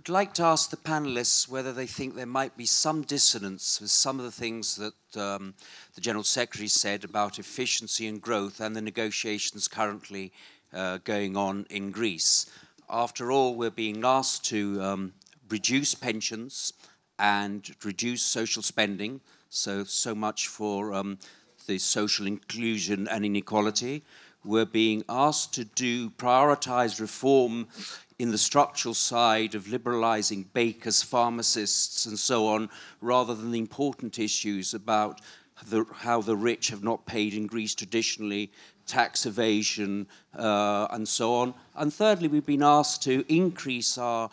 I'd like to ask the panelists whether they think there might be some dissonance with some of the things that the General Secretary said about efficiency and growth and the negotiations currently going on in Greece. After all, we're being asked to reduce pensions and reduce social spending, so much for the social inclusion and inequality. We're being asked to prioritize reform in the structural side of liberalizing bakers, pharmacists, and so on, rather than the important issues about how the rich have not paid in Greece traditionally, tax evasion, and so on. And thirdly, we've been asked to increase our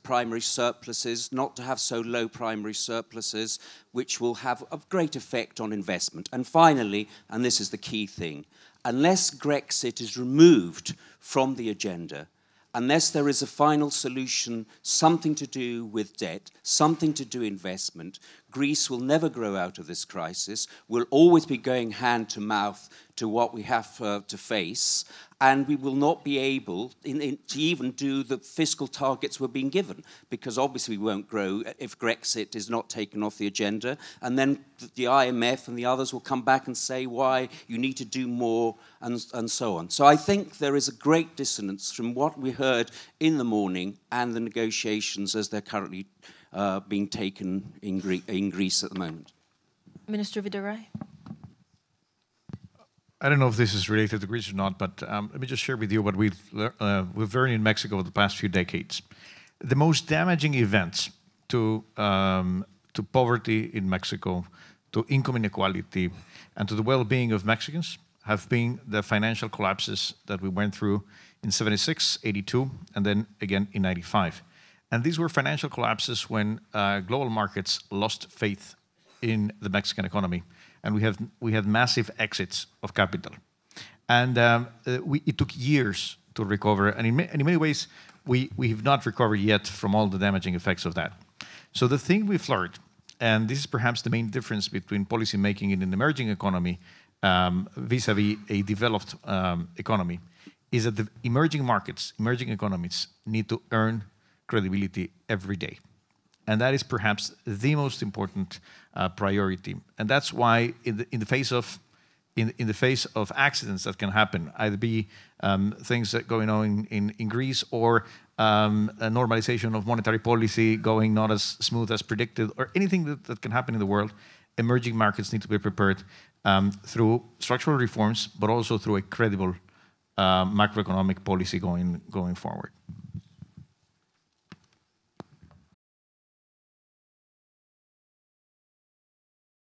primary surpluses, not to have so low primary surpluses, which will have a great effect on investment. And finally, and this is the key thing, unless Grexit is removed from the agenda, unless there is a final solution, something to do with debt, something to do investment, Greece will never grow out of this crisis. We'll always be going hand to mouth to what we have to face, and we will not be able to even do the fiscal targets we're being given, because obviously we won't grow if Grexit is not taken off the agenda, and then the IMF and the others will come back and say why you need to do more, and so on. So I think there is a great dissonance from what we heard in the morning and the negotiations as they're currently being taken in Greece at the moment. Minister Videgaray. I don't know if this is related to Greece or not, but let me just share with you what we've learned in Mexico over the past few decades. The most damaging events to poverty in Mexico, to income inequality, and to the well-being of Mexicans have been the financial collapses that we went through in 76, 82, and then again in 95. And these were financial collapses when global markets lost faith in the Mexican economy, and we had massive exits of capital. And it took years to recover, and in many ways, we have not recovered yet from all the damaging effects of that. So the thing we've learned, and this is perhaps the main difference between policy making in an emerging economy vis-a-vis a developed economy, is that the emerging markets, emerging economies need to earn credibility every day. And that is perhaps the most important priority. And that's why in the face of accidents that can happen, either be things that going on in Greece or a normalization of monetary policy going not as smooth as predicted, or anything that can happen in the world, emerging markets need to be prepared through structural reforms, but also through a credible macroeconomic policy going forward.